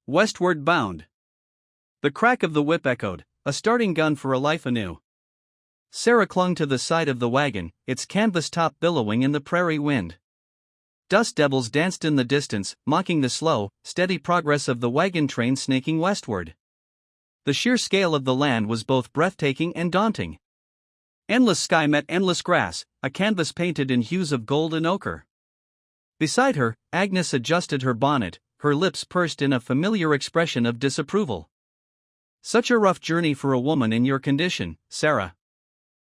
westward bound. The crack of the whip echoed, a starting gun for a life anew. Sarah clung to the side of the wagon, its canvas top billowing in the prairie wind. Dust devils danced in the distance, mocking the slow, steady progress of the wagon train snaking westward. The sheer scale of the land was both breathtaking and daunting. Endless sky met endless grass, a canvas painted in hues of gold and ochre. Beside her, Agnes adjusted her bonnet, her lips pursed in a familiar expression of disapproval. Such a rough journey for a woman in your condition, Sarah.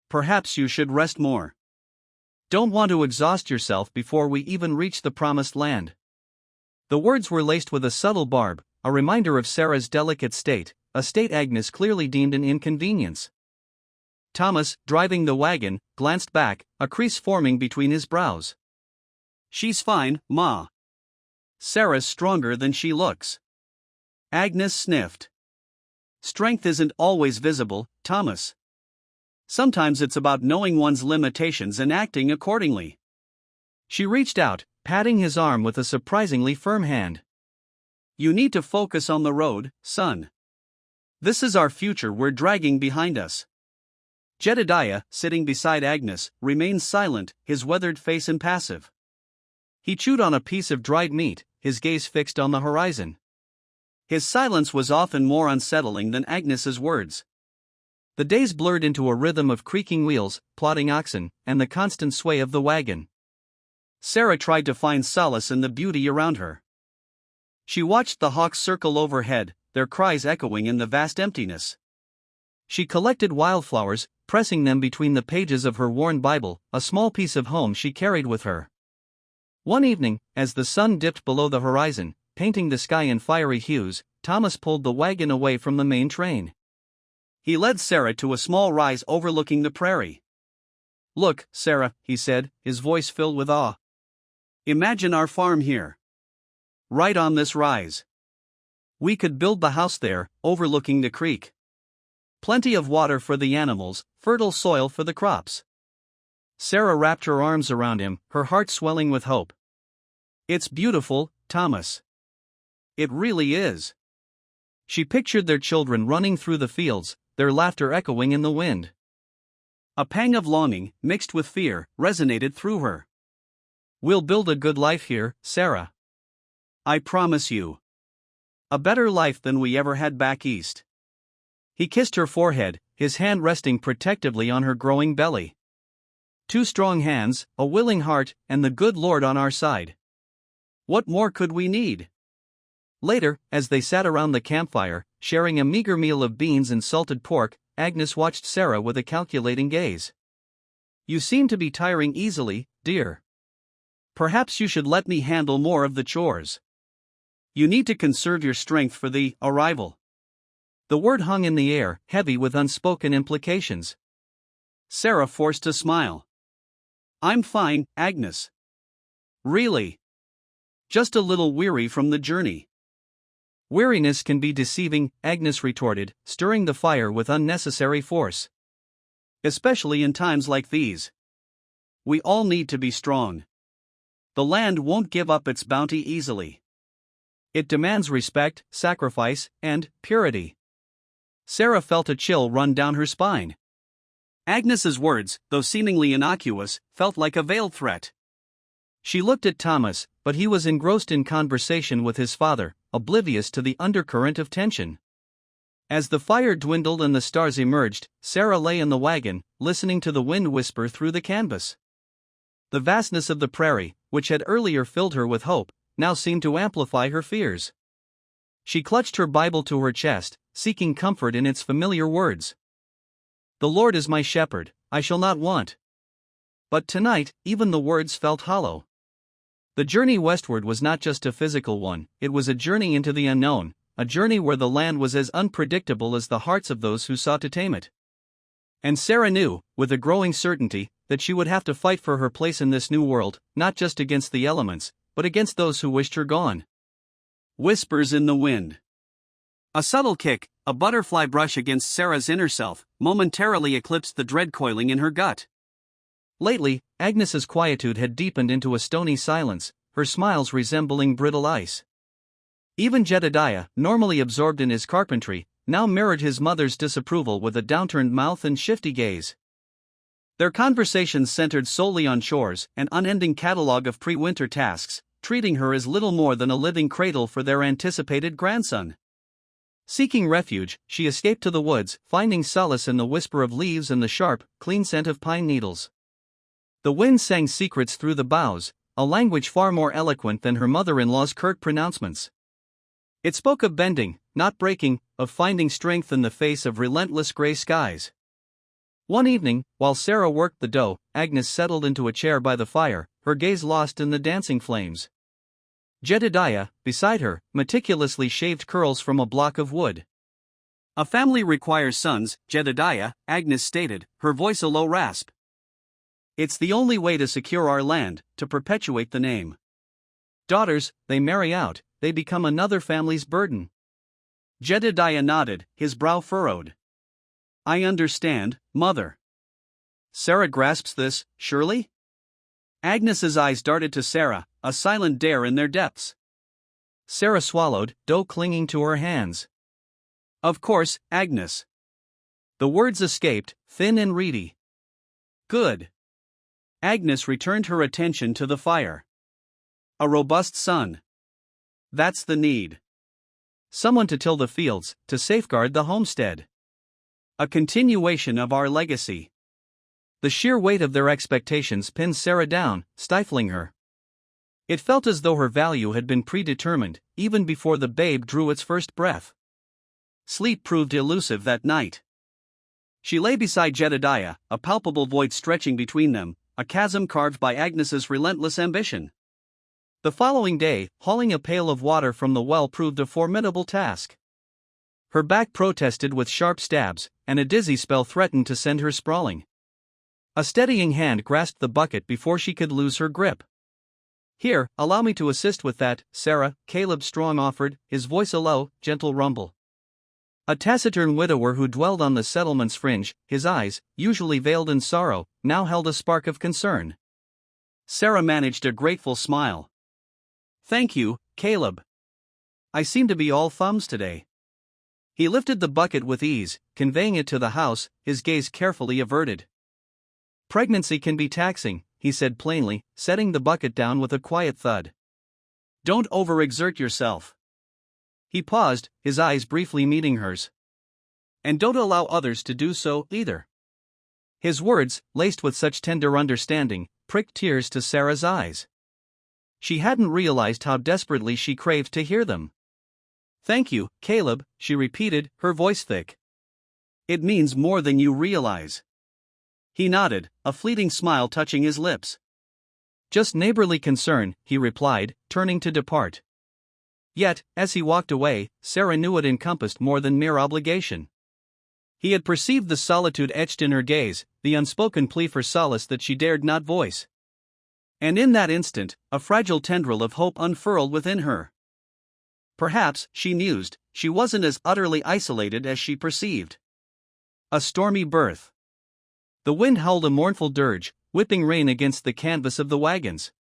Perhaps you should rest more. Don't want to exhaust yourself before we even reach the promised land. The words were laced with a subtle barb, a reminder of Sarah's delicate state, a state Agnes clearly deemed an inconvenience. Thomas, driving the wagon, glanced back, a crease forming between his brows. She's fine, Ma. Sarah's stronger than she looks. Agnes sniffed. Strength isn't always visible, Thomas. Sometimes it's about knowing one's limitations and acting accordingly. She reached out, patting his arm with a surprisingly firm hand. You need to focus on the road, son. This is our future we're dragging behind us. Jedediah, sitting beside Agnes, remained silent, his weathered face impassive. He chewed on a piece of dried meat, his gaze fixed on the horizon. His silence was often more unsettling than Agnes's words. The days blurred into a rhythm of creaking wheels, plodding oxen, and the constant sway of the wagon. Sarah tried to find solace in the beauty around her. She watched the hawks circle overhead, their cries echoing in the vast emptiness. She collected wildflowers, pressing them between the pages of her worn Bible, a small piece of home she carried with her. One evening, as the sun dipped below the horizon, painting the sky in fiery hues, Thomas pulled the wagon away from the main train. He led Sarah to a small rise overlooking the prairie. Look, Sarah, he said, his voice filled with awe. Imagine our farm here. Right on this rise. We could build the house there, overlooking the creek. Plenty of water for the animals, fertile soil for the crops. Sarah wrapped her arms around him, her heart swelling with hope. It's beautiful, Thomas. It really is. She pictured their children running through the fields, their laughter echoing in the wind. A pang of longing, mixed with fear, resonated through her. We'll build a good life here, Sarah. I promise you. A better life than we ever had back east. He kissed her forehead, his hand resting protectively on her growing belly. Two strong hands, a willing heart, and the good Lord on our side. What more could we need? Later, as they sat around the campfire, sharing a meager meal of beans and salted pork, Agnes watched Sarah with a calculating gaze. You seem to be tiring easily, dear. Perhaps you should let me handle more of the chores. You need to conserve your strength for the arrival. The word hung in the air, heavy with unspoken implications. Sarah forced a smile. I'm fine, Agnes. Really? Just a little weary from the journey. Weariness can be deceiving, Agnes retorted, stirring the fire with unnecessary force. Especially in times like these. We all need to be strong. The land won't give up its bounty easily. It demands respect, sacrifice, and purity. Sarah felt a chill run down her spine. Agnes's words, though seemingly innocuous, felt like a veiled threat. She looked at Thomas, but he was engrossed in conversation with his father, oblivious to the undercurrent of tension. As the fire dwindled and the stars emerged, Sarah lay in the wagon, listening to the wind whisper through the canvas. The vastness of the prairie, which had earlier filled her with hope, now seemed to amplify her fears. She clutched her Bible to her chest, seeking comfort in its familiar words. The Lord is my shepherd, I shall not want. But tonight, even the words felt hollow. The journey westward was not just a physical one, it was a journey into the unknown, a journey where the land was as unpredictable as the hearts of those who sought to tame it. And Sarah knew, with a growing certainty, that she would have to fight for her place in this new world, not just against the elements, but against those who wished her gone. Whispers in the wind. A subtle kick, a butterfly brush against Sarah's inner self, momentarily eclipsed the dread coiling in her gut. Lately, Agnes's quietude had deepened into a stony silence, her smiles resembling brittle ice. Even Jedediah, normally absorbed in his carpentry, now mirrored his mother's disapproval with a downturned mouth and shifty gaze. Their conversations centered solely on chores, an unending catalog of pre-winter tasks, treating her as little more than a living cradle for their anticipated grandson. Seeking refuge, she escaped to the woods, finding solace in the whisper of leaves and the sharp, clean scent of pine needles. The wind sang secrets through the boughs, a language far more eloquent than her mother-in-law's curt pronouncements. It spoke of bending, not breaking, of finding strength in the face of relentless gray skies. One evening, while Sarah worked the dough, Agnes settled into a chair by the fire, her gaze lost in the dancing flames. Jedediah, beside her, meticulously shaved curls from a block of wood. "A family requires sons, Jedediah," Agnes stated, her voice a low rasp. "It's the only way to secure our land, to perpetuate the name. Daughters, they marry out, they become another family's burden." Jedediah nodded, his brow furrowed. "I understand, Mother." "Sarah grasps this, surely?" Agnes's eyes darted to Sarah, a silent dare in their depths. Sarah swallowed, dough clinging to her hands. "Of course, Agnes." The words escaped, thin and reedy. "Good." Agnes returned her attention to the fire. "A robust son. That's the need. Someone to till the fields, to safeguard the homestead. A continuation of our legacy." The sheer weight of their expectations pinned Sarah down, stifling her. It felt as though her value had been predetermined, even before the babe drew its first breath. Sleep proved elusive that night. She lay beside Jedediah, a palpable void stretching between them, a chasm carved by Agnes's relentless ambition. The following day, hauling a pail of water from the well proved a formidable task. Her back protested with sharp stabs, and a dizzy spell threatened to send her sprawling. A steadying hand grasped the bucket before she could lose her grip. "Here, allow me to assist with that, Sarah," Caleb Strong offered, his voice a low, gentle rumble. A taciturn widower who dwelled on the settlement's fringe, his eyes, usually veiled in sorrow, now held a spark of concern. Sarah managed a grateful smile. "Thank you, Caleb. I seem to be all thumbs today." He lifted the bucket with ease, conveying it to the house, his gaze carefully averted. "Pregnancy can be taxing," he said plainly, setting the bucket down with a quiet thud. "Don't overexert yourself." He paused, his eyes briefly meeting hers. "And don't allow others to do so, either." His words, laced with such tender understanding, pricked tears to Sarah's eyes. She hadn't realized how desperately she craved to hear them. "Thank you, Caleb," she repeated, her voice thick. "It means more than you realize." He nodded, a fleeting smile touching his lips. "Just neighborly concern," he replied, turning to depart. Yet, as he walked away, Sarah knew it encompassed more than mere obligation. He had perceived the solitude etched in her gaze, the unspoken plea for solace that she dared not voice. And in that instant, a fragile tendril of hope unfurled within her. Perhaps, she mused, she wasn't as utterly isolated as she perceived. A stormy birth. The wind howled a mournful dirge, whipping rain against the canvas of the wagons.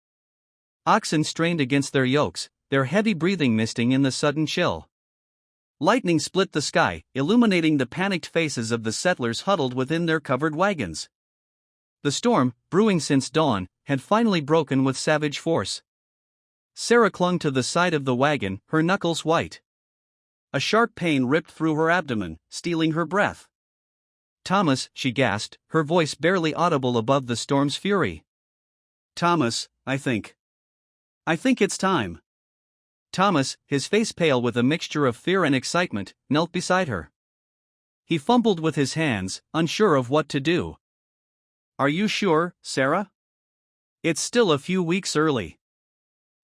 Oxen strained against their yokes, their heavy breathing misting in the sudden chill. Lightning split the sky, illuminating the panicked faces of the settlers huddled within their covered wagons. The storm, brewing since dawn, had finally broken with savage force. Sarah clung to the side of the wagon, her knuckles white. A sharp pain ripped through her abdomen, stealing her breath. "Thomas," she gasped, her voice barely audible above the storm's fury. "Thomas, I think it's time." Thomas, his face pale with a mixture of fear and excitement, knelt beside her. He fumbled with his hands, unsure of what to do. "Are you sure, Sarah? It's still a few weeks early."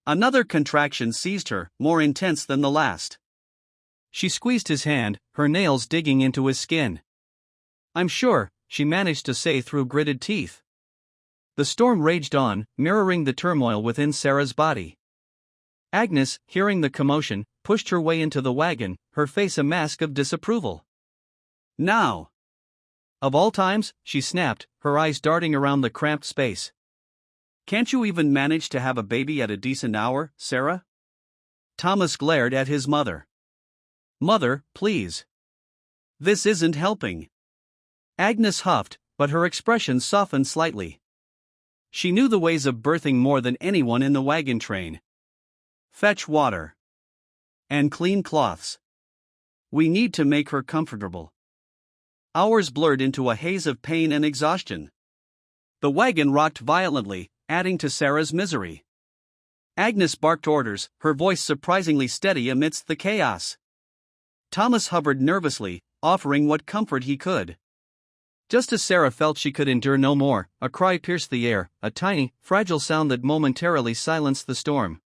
Another contraction seized her, more intense than the last. She squeezed his hand, her nails digging into his skin. "I'm sure," she managed to say through gritted teeth. The storm raged on, mirroring the turmoil within Sarah's body. Agnes, hearing the commotion, pushed her way into the wagon, her face a mask of disapproval. "Now!" "Of all times," she snapped, her eyes darting around the cramped space. "Can't you even manage to have a baby at a decent hour, Sarah?" Thomas glared at his mother. "Mother, please. This isn't helping." Agnes huffed, but her expression softened slightly. She knew the ways of birthing more than anyone in the wagon train. "Fetch water. And clean cloths. We need to make her comfortable." Hours blurred into a haze of pain and exhaustion. The wagon rocked violently, adding to Sarah's misery. Agnes barked orders, her voice surprisingly steady amidst the chaos. Thomas hovered nervously, offering what comfort he could. Just as Sarah felt she could endure no more, a cry pierced the air, a tiny, fragile sound that momentarily silenced the storm.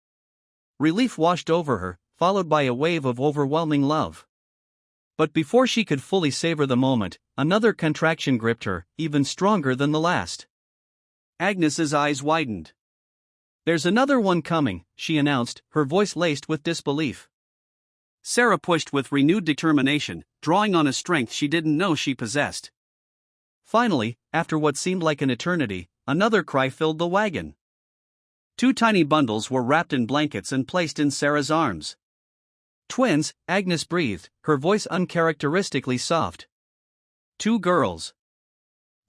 Relief washed over her, followed by a wave of overwhelming love. But before she could fully savor the moment, another contraction gripped her, even stronger than the last. Agnes's eyes widened. "There's another one coming," she announced, her voice laced with disbelief. Sarah pushed with renewed determination, drawing on a strength she didn't know she possessed. Finally, after what seemed like an eternity, another cry filled the wagon. 2 tiny bundles were wrapped in blankets and placed in Sarah's arms. "Twins," Agnes breathed, her voice uncharacteristically soft. 2 girls.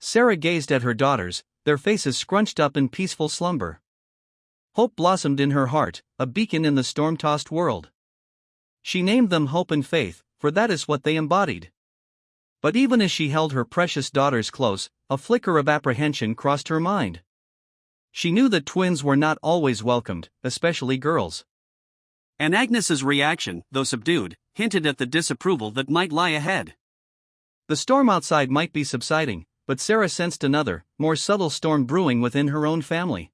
Sarah gazed at her daughters, their faces scrunched up in peaceful slumber. Hope blossomed in her heart, a beacon in the storm-tossed world. She named them Hope and Faith, for that is what they embodied. But even as she held her precious daughters close, a flicker of apprehension crossed her mind. She knew that twins were not always welcomed, especially girls. And Agnes's reaction, though subdued, hinted at the disapproval that might lie ahead. The storm outside might be subsiding, but Sarah sensed another, more subtle storm brewing within her own family.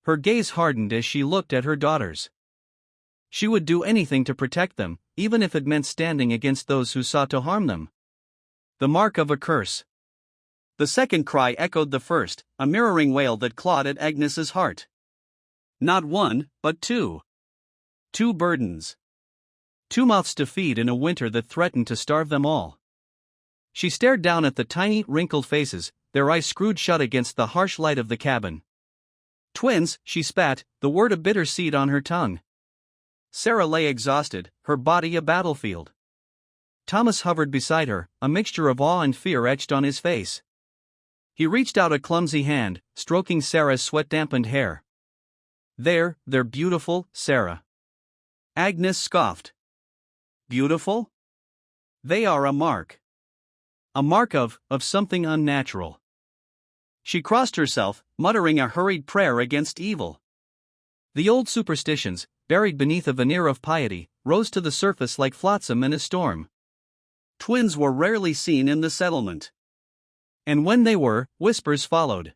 Her gaze hardened as she looked at her daughters. She would do anything to protect them, even if it meant standing against those who sought to harm them. The mark of a curse. The second cry echoed the first, a mirroring wail that clawed at Agnes's heart. Not one, but 2. 2 burdens. 2 mouths to feed in a winter that threatened to starve them all. She stared down at the tiny, wrinkled faces, their eyes screwed shut against the harsh light of the cabin. "Twins," she spat, the word a bitter seed on her tongue. Sarah lay exhausted, her body a battlefield. Thomas hovered beside her, a mixture of awe and fear etched on his face. He reached out a clumsy hand, stroking Sarah's sweat-dampened hair. They're beautiful, Sarah." Agnes scoffed. "Beautiful? They are a mark. A mark of something unnatural." She crossed herself, muttering a hurried prayer against evil. The old superstitions, buried beneath a veneer of piety, rose to the surface like flotsam in a storm. Twins were rarely seen in the settlement. And when they were, whispers followed.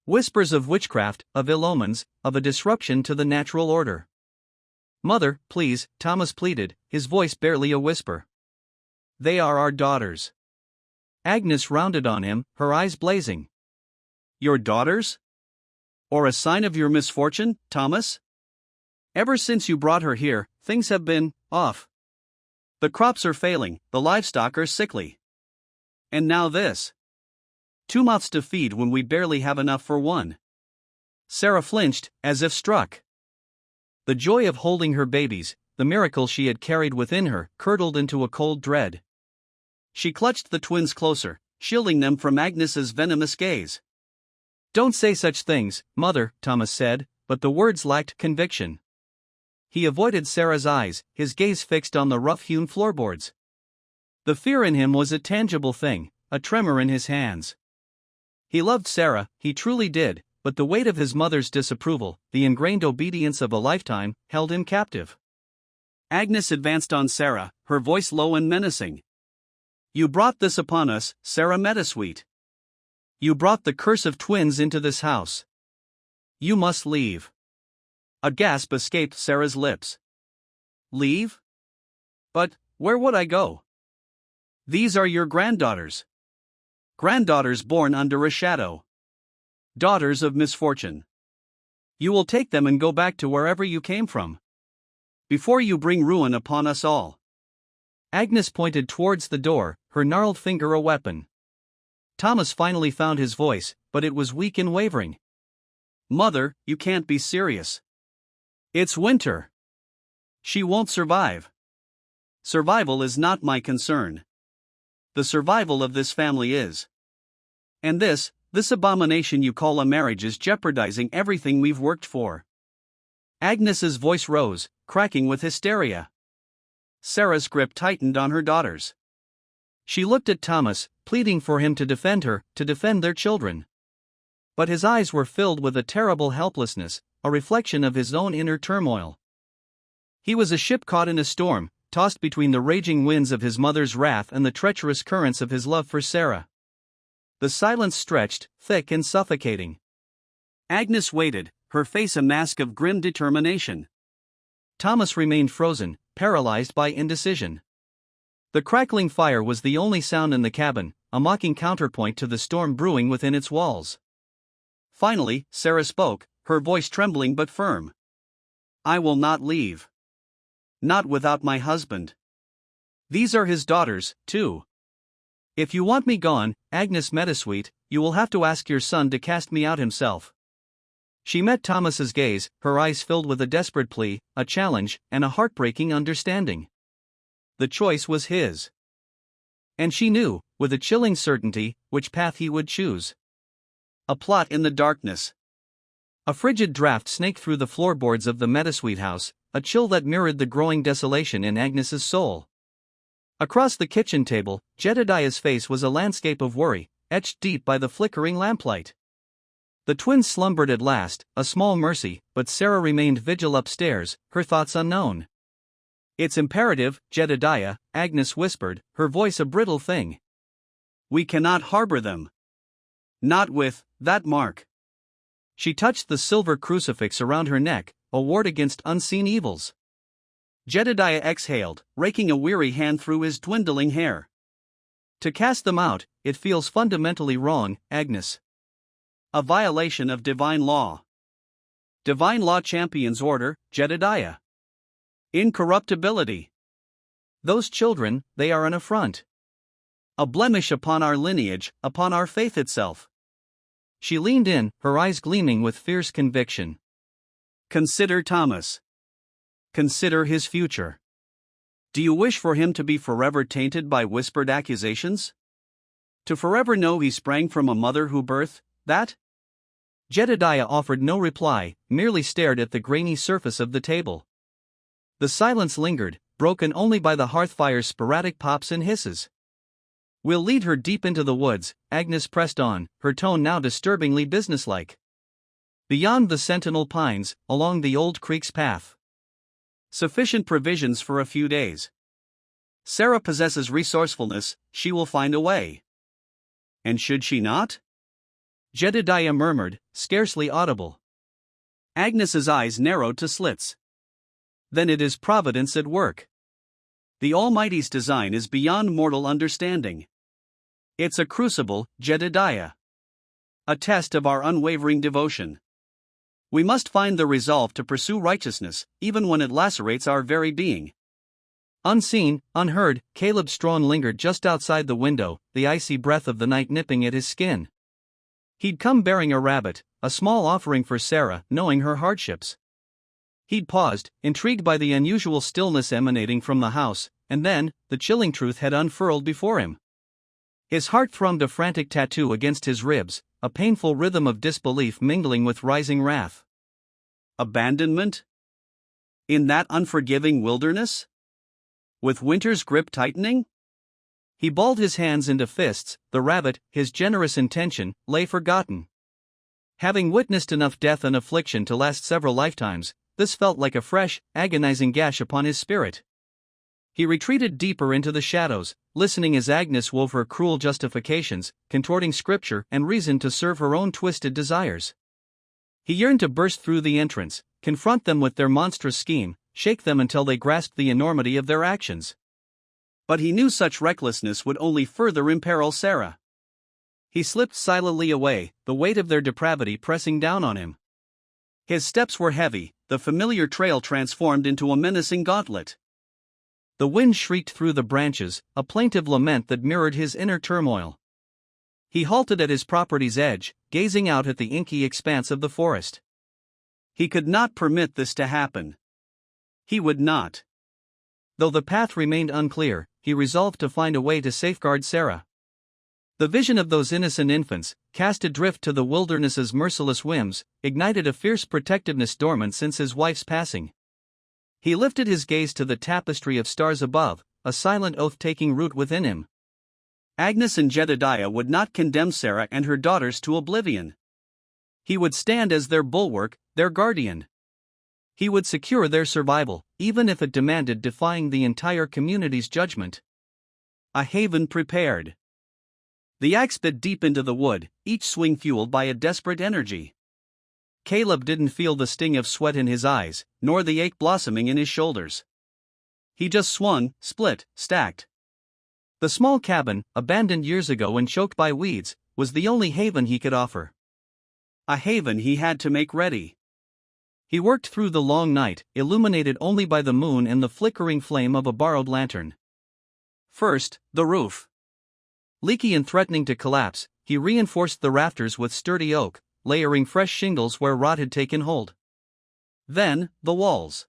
Whispers of witchcraft, of ill omens, of a disruption to the natural order. "Mother, please," Thomas pleaded, his voice barely a whisper. "They are our daughters." Agnes rounded on him, her eyes blazing. "Your daughters? Or a sign of your misfortune, Thomas? Ever since you brought her here, things have been off. The crops are failing, the livestock are sickly. And now this. 2 mouths to feed when we barely have enough for one." Sarah flinched, as if struck. The joy of holding her babies, the miracle she had carried within her, curdled into a cold dread. She clutched the twins closer, shielding them from Agnes's venomous gaze. "Don't say such things, Mother," Thomas said, but the words lacked conviction. He avoided Sarah's eyes, his gaze fixed on the rough-hewn floorboards. The fear in him was a tangible thing, a tremor in his hands. He loved Sarah, he truly did, but the weight of his mother's disapproval, the ingrained obedience of a lifetime, held him captive. Agnes advanced on Sarah, her voice low and menacing. "You brought this upon us, Sarah Meadowsweet. You brought the curse of twins into this house. You must leave." A gasp escaped Sarah's lips. "Leave? But where would I go? These are your granddaughters. Granddaughters born under a shadow. Daughters of misfortune. You will take them and go back to wherever you came from. Before you bring ruin upon us all." Agnes pointed towards the door, her gnarled finger a weapon. Thomas finally found his voice, but it was weak and wavering. "Mother, you can't be serious. It's winter. She won't survive. Survival is not my concern. The survival of this family is. And this abomination you call a marriage is jeopardizing everything we've worked for. Agnes's voice rose, cracking with hysteria. Sarah's grip tightened on her daughters. She looked at Thomas, pleading for him to defend her, to defend their children. But his eyes were filled with a terrible helplessness, a reflection of his own inner turmoil. He was a ship caught in a storm, tossed between the raging winds of his mother's wrath and the treacherous currents of his love for Sarah. The silence stretched, thick and suffocating. Agnes waited, her face a mask of grim determination. Thomas remained frozen, paralyzed by indecision. The crackling fire was the only sound in the cabin, a mocking counterpoint to the storm brewing within its walls. Finally, Sarah spoke, her voice trembling but firm. I will not leave. Not without my husband. These are his daughters, too. If you want me gone, Agnes Meadowsweet, you will have to ask your son to cast me out himself. She met Thomas's gaze, her eyes filled with a desperate plea, a challenge, and a heartbreaking understanding. The choice was his. And she knew, with a chilling certainty, which path he would choose. A plot in the darkness. A frigid draft snaked through the floorboards of the Meadowsweet house, a chill that mirrored the growing desolation in Agnes's soul. Across the kitchen table, Jedediah's face was a landscape of worry, etched deep by the flickering lamplight. The twins slumbered at last, a small mercy, but Sarah remained vigil upstairs, her thoughts unknown. It's imperative, Jedediah, Agnes whispered, her voice a brittle thing. We cannot harbor them. Not with that mark. She touched the silver crucifix around her neck, a ward against unseen evils. Jedediah exhaled, raking a weary hand through his dwindling hair. To cast them out, it feels fundamentally wrong, Agnes. A violation of divine law. Divine law champions order, Jedediah. Incorruptibility. Those children, they are an affront. A blemish upon our lineage, upon our faith itself. She leaned in, her eyes gleaming with fierce conviction. Consider Thomas. Consider his future. Do you wish for him to be forever tainted by whispered accusations? To forever know he sprang from a mother who birthed that? Jedediah offered no reply, merely stared at the grainy surface of the table. The silence lingered, broken only by the hearthfire's sporadic pops and hisses. We'll lead her deep into the woods, Agnes pressed on, her tone now disturbingly businesslike. Beyond the sentinel pines, along the old creek's path. Sufficient provisions for a few days. Sarah possesses resourcefulness, she will find a way. And should she not? Jedediah murmured, scarcely audible. Agnes's eyes narrowed to slits. Then it is providence at work. The Almighty's design is beyond mortal understanding. It's a crucible, Jedediah. A test of our unwavering devotion. We must find the resolve to pursue righteousness, even when it lacerates our very being. Unseen, unheard, Caleb Strawn lingered just outside the window, the icy breath of the night nipping at his skin. He'd come bearing a rabbit, a small offering for Sarah, knowing her hardships. He'd paused, intrigued by the unusual stillness emanating from the house, and then, the chilling truth had unfurled before him. His heart thrummed a frantic tattoo against his ribs, a painful rhythm of disbelief mingling with rising wrath. Abandonment? In that unforgiving wilderness? With winter's grip tightening? He balled his hands into fists, the rabbit, his generous intention, lay forgotten. Having witnessed enough death and affliction to last several lifetimes, this felt like a fresh, agonizing gash upon his spirit. He retreated deeper into the shadows, listening as Agnes wove her cruel justifications, contorting scripture and reason to serve her own twisted desires. He yearned to burst through the entrance, confront them with their monstrous scheme, shake them until they grasped the enormity of their actions. But he knew such recklessness would only further imperil Sarah. He slipped silently away, the weight of their depravity pressing down on him. His steps were heavy, the familiar trail transformed into a menacing gauntlet. The wind shrieked through the branches, a plaintive lament that mirrored his inner turmoil. He halted at his property's edge, gazing out at the inky expanse of the forest. He could not permit this to happen. He would not. Though the path remained unclear, he resolved to find a way to safeguard Sarah. The vision of those innocent infants, cast adrift to the wilderness's merciless whims, ignited a fierce protectiveness dormant since his wife's passing. He lifted his gaze to the tapestry of stars above, a silent oath taking root within him. Agnes and Jedediah would not condemn Sarah and her daughters to oblivion. He would stand as their bulwark, their guardian. He would secure their survival, even if it demanded defying the entire community's judgment. A haven prepared. The axe bit deep into the wood, each swing fueled by a desperate energy. Caleb didn't feel the sting of sweat in his eyes, nor the ache blossoming in his shoulders. He just swung, split, stacked. The small cabin, abandoned years ago and choked by weeds, was the only haven he could offer. A haven he had to make ready. He worked through the long night, illuminated only by the moon and the flickering flame of a borrowed lantern. First, the roof. Leaky and threatening to collapse, he reinforced the rafters with sturdy oak, layering fresh shingles where rot had taken hold. Then, the walls.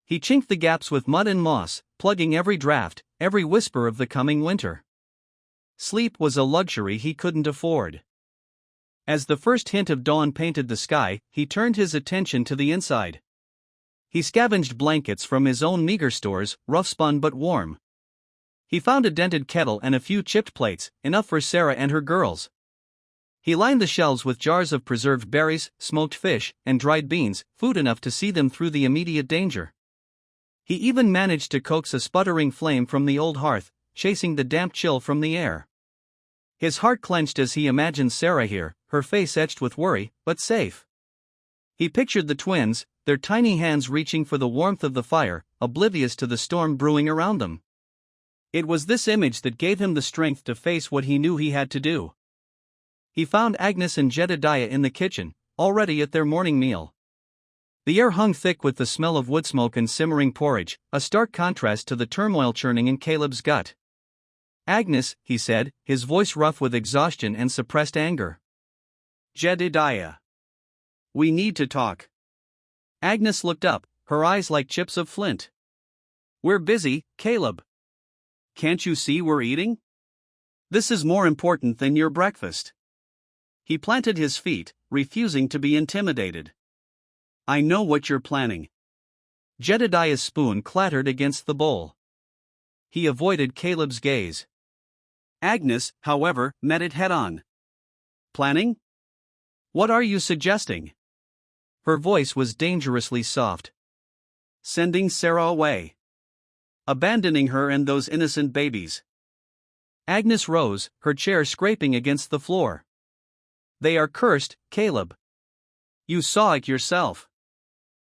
He chinked the gaps with mud and moss, plugging every draft, every whisper of the coming winter. Sleep was a luxury he couldn't afford. As the first hint of dawn painted the sky, he turned his attention to the inside. He scavenged blankets from his own meager stores, rough-spun but warm. He found a dented kettle and a few chipped plates, enough for Sarah and her girls. He lined the shelves with jars of preserved berries, smoked fish, and dried beans, food enough to see them through the immediate danger. He even managed to coax a sputtering flame from the old hearth, chasing the damp chill from the air. His heart clenched as he imagined Sarah here, her face etched with worry, but safe. He pictured the twins, their tiny hands reaching for the warmth of the fire, oblivious to the storm brewing around them. It was this image that gave him the strength to face what he knew he had to do. He found Agnes and Jedediah in the kitchen, already at their morning meal. The air hung thick with the smell of wood smoke and simmering porridge, a stark contrast to the turmoil churning in Caleb's gut. "Agnes," he said, his voice rough with exhaustion and suppressed anger. "Jedediah. We need to talk." Agnes looked up, her eyes like chips of flint. "We're busy, Caleb. Can't you see we're eating? This is more important than your breakfast." He planted his feet, refusing to be intimidated. "I know what you're planning." Jedediah's spoon clattered against the bowl. He avoided Caleb's gaze. Agnes, however, met it head-on. "Planning? What are you suggesting?" Her voice was dangerously soft. "Sending Sarah away. Abandoning her and those innocent babies." Agnes rose, her chair scraping against the floor. "They are cursed, Caleb. You saw it yourself.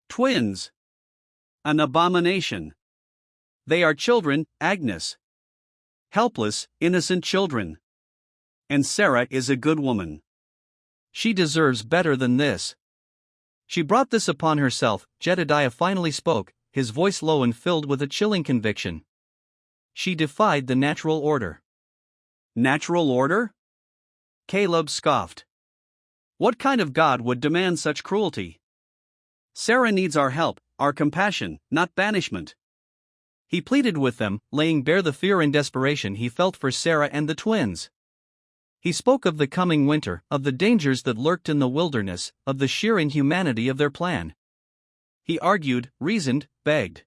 Twins. An abomination. They are children, Agnes. Helpless, innocent children. And Sarah is a good woman. She deserves better than this. She brought this upon herself," Jedediah finally spoke, his voice low and filled with a chilling conviction. "She defied the natural order." "Natural order?" Caleb scoffed. "What kind of God would demand such cruelty? Sarah needs our help, our compassion, not banishment." He pleaded with them, laying bare the fear and desperation he felt for Sarah and the twins. He spoke of the coming winter, of the dangers that lurked in the wilderness, of the sheer inhumanity of their plan. He argued, reasoned, begged.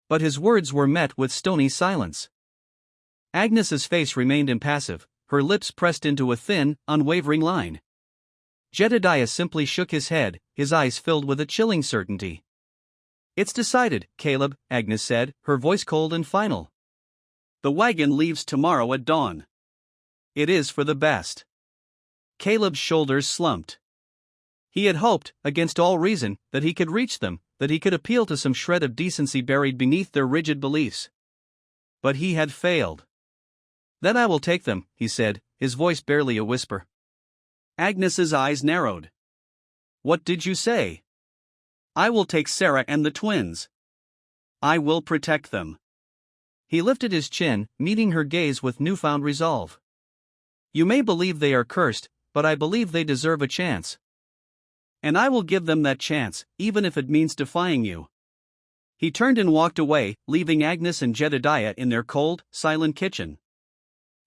But his words were met with stony silence. Agnes's face remained impassive, her lips pressed into a thin, unwavering line. Jedediah simply shook his head, his eyes filled with a chilling certainty. "It's decided, Caleb," Agnes said, her voice cold and final. "The wagon leaves tomorrow at dawn. It is for the best." Caleb's shoulders slumped. He had hoped, against all reason, that he could reach them, that he could appeal to some shred of decency buried beneath their rigid beliefs. But he had failed. "Then I will take them," he said, his voice barely a whisper. Agnes's eyes narrowed. "What did you say?" "I will take Sarah and the twins. I will protect them." He lifted his chin, meeting her gaze with newfound resolve. "You may believe they are cursed, but I believe they deserve a chance. And I will give them that chance, even if it means defying you." He turned and walked away, leaving Agnes and Jedediah in their cold, silent kitchen.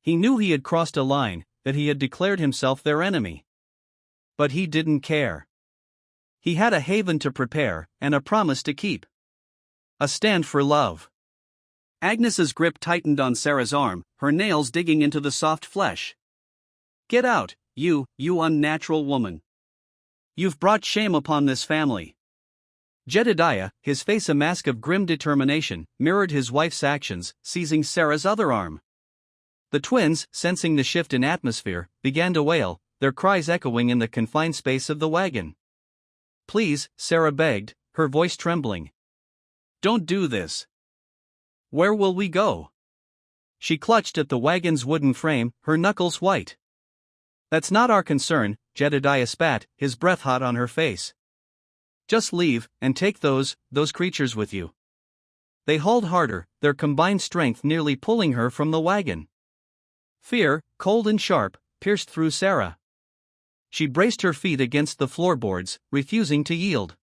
He knew he had crossed a line, that he had declared himself their enemy. But he didn't care. He had a haven to prepare, and a promise to keep. A stand for love. Agnes's grip tightened on Sarah's arm, her nails digging into the soft flesh. "Get out, you unnatural woman. You've brought shame upon this family." Jedediah, his face a mask of grim determination, mirrored his wife's actions, seizing Sarah's other arm. The twins, sensing the shift in atmosphere, began to wail, their cries echoing in the confined space of the wagon. "Please," Sarah begged, her voice trembling. "Don't do this. Where will we go?" She clutched at the wagon's wooden frame, her knuckles white. "That's not our concern," Jedediah spat, his breath hot on her face. "Just leave, and take those creatures with you." They hauled harder, their combined strength nearly pulling her from the wagon. Fear, cold and sharp, pierced through Sarah. She braced her feet against the floorboards, refusing to yield.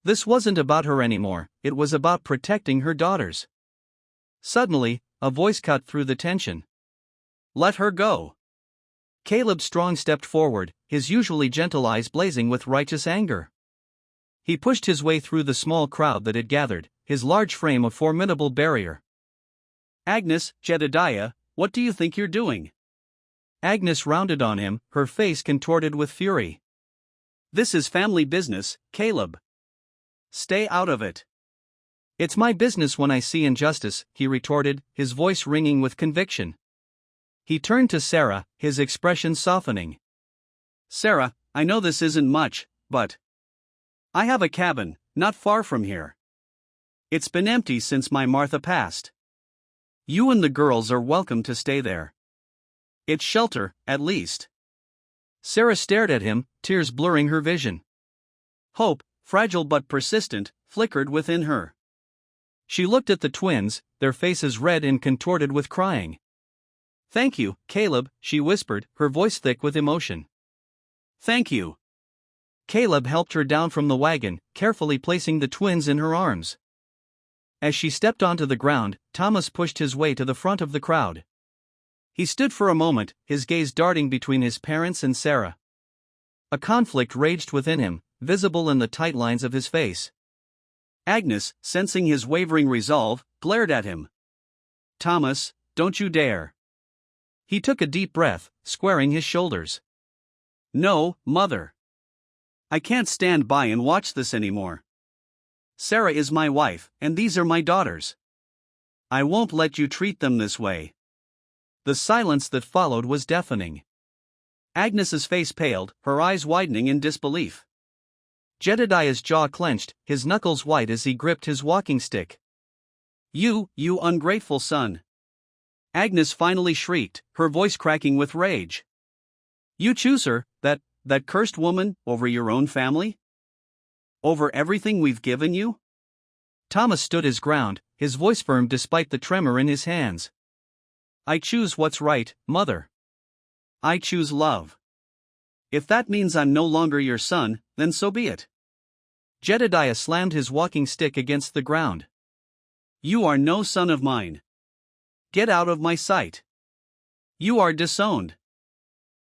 This wasn't about her anymore, it was about protecting her daughters. Suddenly, a voice cut through the tension. "Let her go." Caleb Strong stepped forward, his usually gentle eyes blazing with righteous anger. He pushed his way through the small crowd that had gathered, his large frame a formidable barrier. "Agnes, Jedediah, what do you think you're doing?" Agnes rounded on him, her face contorted with fury. "This is family business, Caleb. Stay out of it." "It's my business when I see injustice," he retorted, his voice ringing with conviction. He turned to Sarah, his expression softening. "Sarah, I know this isn't much, but I have a cabin, not far from here. It's been empty since my Martha passed. You and the girls are welcome to stay there. It's shelter, at least." Sarah stared at him, tears blurring her vision. Hope, fragile but persistent, flickered within her. She looked at the twins, their faces red and contorted with crying. "Thank you, Caleb," she whispered, her voice thick with emotion. "Thank you." Caleb helped her down from the wagon, carefully placing the twins in her arms. As she stepped onto the ground, Thomas pushed his way to the front of the crowd. He stood for a moment, his gaze darting between his parents and Sarah. A conflict raged within him, visible in the tight lines of his face. Agnes, sensing his wavering resolve, glared at him. "Thomas, don't you dare." He took a deep breath, squaring his shoulders. "No, Mother. I can't stand by and watch this anymore. Sarah is my wife, and these are my daughters. I won't let you treat them this way." The silence that followed was deafening. Agnes's face paled, her eyes widening in disbelief. Jedediah's jaw clenched, his knuckles white as he gripped his walking stick. You ungrateful son." Agnes finally shrieked, her voice cracking with rage. "You choose her, that cursed woman, over your own family? Over everything we've given you?" Thomas stood his ground, his voice firm despite the tremor in his hands. "I choose what's right, Mother. I choose love. If that means I'm no longer your son, then so be it." Jedediah slammed his walking stick against the ground. "You are no son of mine. Get out of my sight. You are disowned."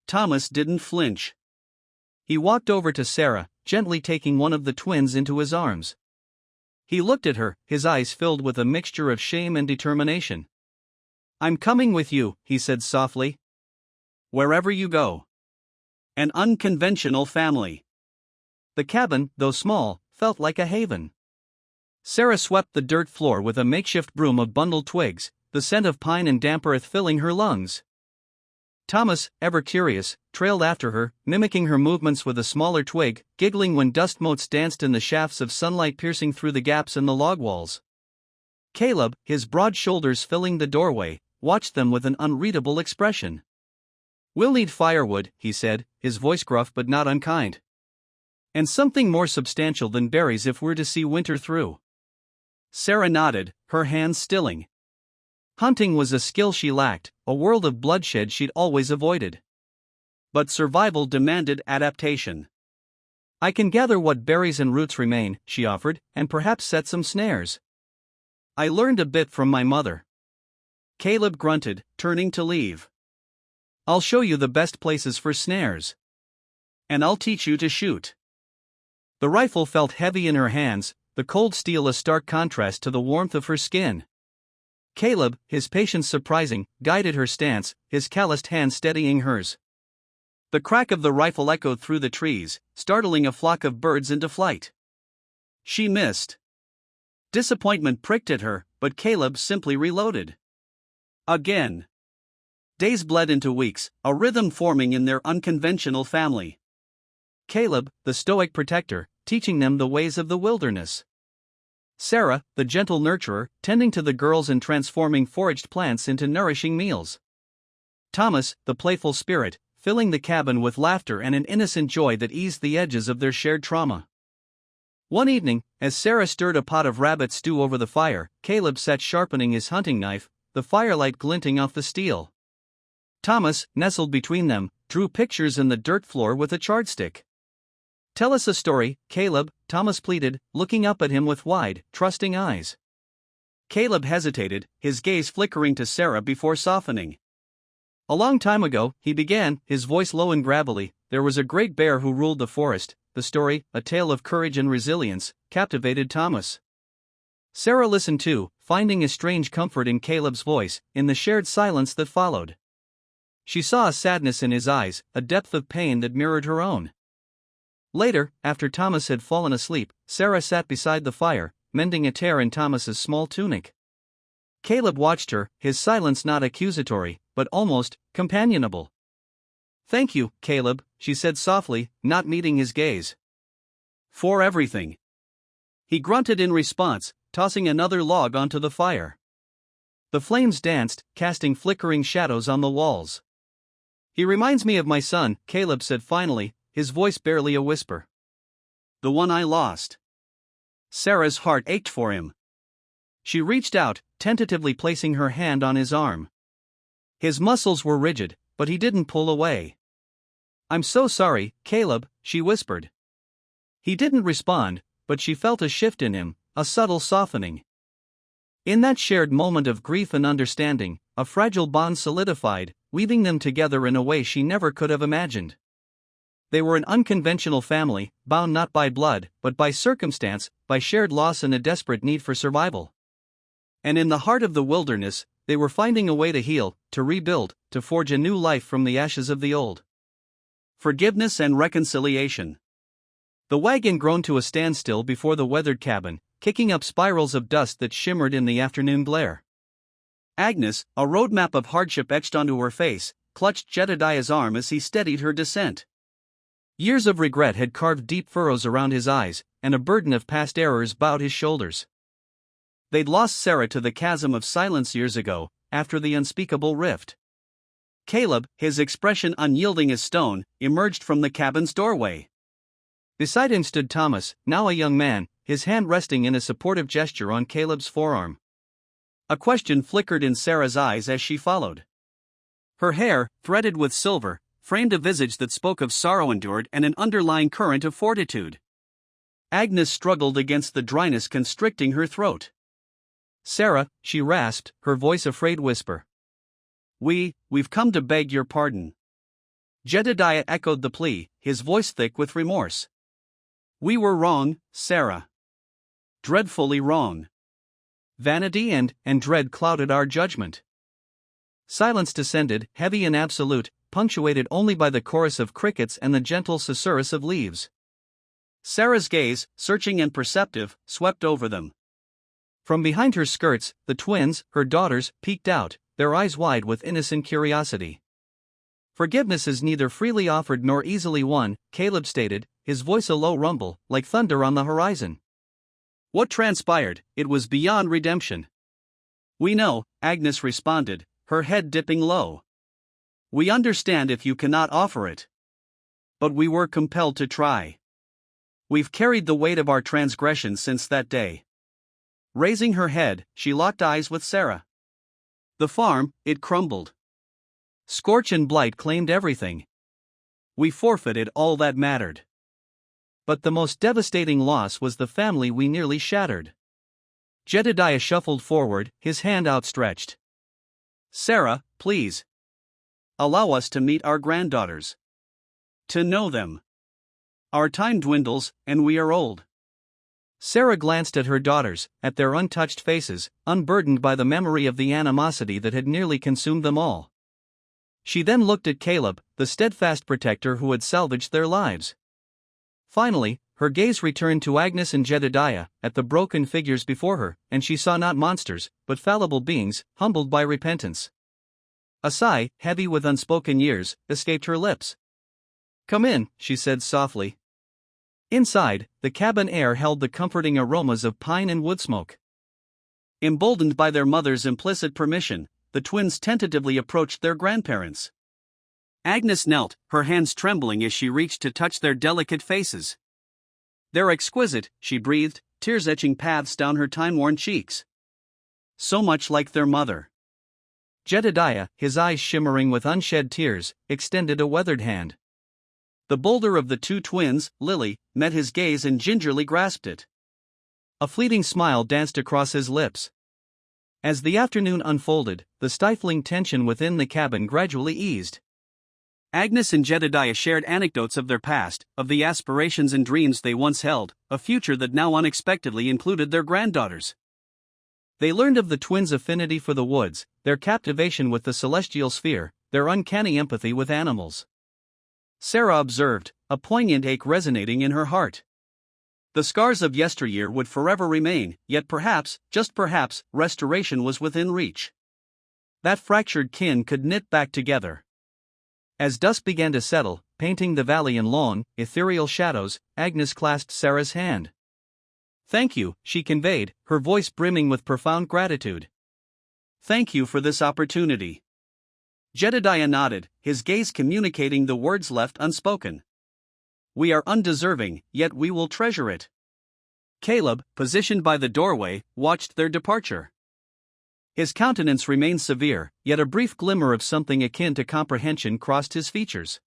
Thomas didn't flinch. He walked over to Sarah, gently taking one of the twins into his arms. He looked at her, his eyes filled with a mixture of shame and determination. "I'm coming with you," he said softly. "Wherever you go. An unconventional family." The cabin, though small, felt like a haven. Sarah swept the dirt floor with a makeshift broom of bundled twigs, the scent of pine and damp earth filling her lungs. Thomas, ever curious, trailed after her, mimicking her movements with a smaller twig, giggling when dust motes danced in the shafts of sunlight piercing through the gaps in the log walls. Caleb, his broad shoulders filling the doorway, watched them with an unreadable expression. "We'll need firewood," he said, his voice gruff but not unkind. "And something more substantial than berries if we're to see winter through." Sarah nodded, her hands stilling. Hunting was a skill she lacked, a world of bloodshed she'd always avoided. But survival demanded adaptation. I can gather what berries and roots remain, she offered, and perhaps set some snares. I learned a bit from my mother. Caleb grunted, turning to leave. I'll show you the best places for snares. And I'll teach you to shoot. The rifle felt heavy in her hands, the cold steel a stark contrast to the warmth of her skin. Caleb, his patience surprising, guided her stance, his calloused hand steadying hers. The crack of the rifle echoed through the trees, startling a flock of birds into flight. She missed. Disappointment pricked at her, but Caleb simply reloaded. Again. Days bled into weeks, a rhythm forming in their unconventional family. Caleb, the stoic protector, teaching them the ways of the wilderness. Sarah, the gentle nurturer, tending to the girls and transforming foraged plants into nourishing meals. Thomas, the playful spirit, filling the cabin with laughter and an innocent joy that eased the edges of their shared trauma. One evening, as Sarah stirred a pot of rabbit stew over the fire, Caleb sat sharpening his hunting knife, the firelight glinting off the steel. Thomas, nestled between them, drew pictures in the dirt floor with a chartstick. Tell us a story, Caleb, Thomas pleaded, looking up at him with wide, trusting eyes. Caleb hesitated, his gaze flickering to Sarah before softening. A long time ago, he began, his voice low and gravelly, there was a great bear who ruled the forest. The story, a tale of courage and resilience, captivated Thomas. Sarah listened too, finding a strange comfort in Caleb's voice, in the shared silence that followed. She saw a sadness in his eyes, a depth of pain that mirrored her own. Later, after Thomas had fallen asleep, Sarah sat beside the fire, mending a tear in Thomas's small tunic. Caleb watched her, his silence not accusatory, but almost companionable. Thank you, Caleb, she said softly, not meeting his gaze. For everything. He grunted in response, tossing another log onto the fire. The flames danced, casting flickering shadows on the walls. He reminds me of my son, Caleb said finally, his voice barely a whisper. The one I lost. Sarah's heart ached for him. She reached out, tentatively placing her hand on his arm. His muscles were rigid, but he didn't pull away. I'm so sorry, Caleb, she whispered. He didn't respond, but she felt a shift in him, a subtle softening. In that shared moment of grief and understanding, a fragile bond solidified, weaving them together in a way she never could have imagined. They were an unconventional family, bound not by blood, but by circumstance, by shared loss and a desperate need for survival. And in the heart of the wilderness, they were finding a way to heal, to rebuild, to forge a new life from the ashes of the old. Forgiveness and reconciliation. The wagon groaned to a standstill before the weathered cabin, kicking up spirals of dust that shimmered in the afternoon glare. Agnes, a roadmap of hardship etched onto her face, clutched Jedediah's arm as he steadied her descent. Years of regret had carved deep furrows around his eyes, and a burden of past errors bowed his shoulders. They'd lost Sarah to the chasm of silence years ago, after the unspeakable rift. Caleb, his expression unyielding as stone, emerged from the cabin's doorway. Beside him stood Thomas, now a young man, his hand resting in a supportive gesture on Caleb's forearm. A question flickered in Sarah's eyes as she followed. Her hair, threaded with silver, framed a visage that spoke of sorrow endured and an underlying current of fortitude. Agnes struggled against the dryness constricting her throat. Sarah, she rasped, her voice a frayed whisper. We've come to beg your pardon. Jedediah echoed the plea, his voice thick with remorse. We were wrong, Sarah. Dreadfully wrong. Vanity and dread clouded our judgment. Silence descended, heavy and absolute, punctuated only by the chorus of crickets and the gentle susurrus of leaves. Sarah's gaze, searching and perceptive, swept over them. From behind her skirts, the twins, her daughters, peeked out, their eyes wide with innocent curiosity. Forgiveness is neither freely offered nor easily won, Caleb stated, his voice a low rumble, like thunder on the horizon. What transpired, it was beyond redemption. We know, Agnes responded, her head dipping low. We understand if you cannot offer it. But we were compelled to try. We've carried the weight of our transgression since that day. Raising her head, she locked eyes with Sarah. The farm, it crumbled. Scorch and blight claimed everything. We forfeited all that mattered. But the most devastating loss was the family we nearly shattered. Jedediah shuffled forward, his hand outstretched. Sarah, please. Allow us to meet our granddaughters. To know them. Our time dwindles, and we are old. Sarah glanced at her daughters, at their untouched faces, unburdened by the memory of the animosity that had nearly consumed them all. She then looked at Caleb, the steadfast protector who had salvaged their lives. Finally, her gaze returned to Agnes and Jedediah, at the broken figures before her, and she saw not monsters, but fallible beings, humbled by repentance. A sigh, heavy with unspoken years, escaped her lips. Come in, she said softly. Inside, the cabin air held the comforting aromas of pine and wood smoke. Emboldened by their mother's implicit permission, the twins tentatively approached their grandparents. Agnes knelt, her hands trembling as she reached to touch their delicate faces. They're exquisite, she breathed, tears etching paths down her time-worn cheeks. So much like their mother. Jedediah, his eyes shimmering with unshed tears, extended a weathered hand. The bolder of the two twins, Lily, met his gaze and gingerly grasped it. A fleeting smile danced across his lips. As the afternoon unfolded, the stifling tension within the cabin gradually eased. Agnes and Jedediah shared anecdotes of their past, of the aspirations and dreams they once held, a future that now unexpectedly included their granddaughters. They learned of the twins' affinity for the woods, their captivation with the celestial sphere, their uncanny empathy with animals. Sarah observed, a poignant ache resonating in her heart. The scars of yesteryear would forever remain, yet perhaps, just perhaps, restoration was within reach. That fractured kin could knit back together. As dusk began to settle, painting the valley in long, ethereal shadows, Agnes clasped Sarah's hand. Thank you, she conveyed, her voice brimming with profound gratitude. Thank you for this opportunity. Jedediah nodded, his gaze communicating the words left unspoken. We are undeserving, yet we will treasure it. Caleb, positioned by the doorway, watched their departure. His countenance remained severe, yet a brief glimmer of something akin to comprehension crossed his features.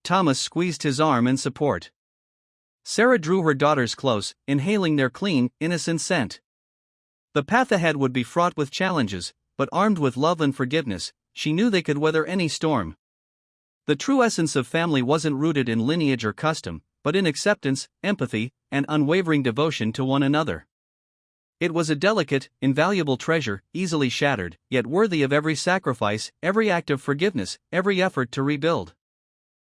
Thomas squeezed his arm in support. Sarah drew her daughters close, inhaling their clean, innocent scent. The path ahead would be fraught with challenges, but armed with love and forgiveness, she knew they could weather any storm. The true essence of family wasn't rooted in lineage or custom, but in acceptance, empathy, and unwavering devotion to one another. It was a delicate, invaluable treasure, easily shattered, yet worthy of every sacrifice, every act of forgiveness, every effort to rebuild.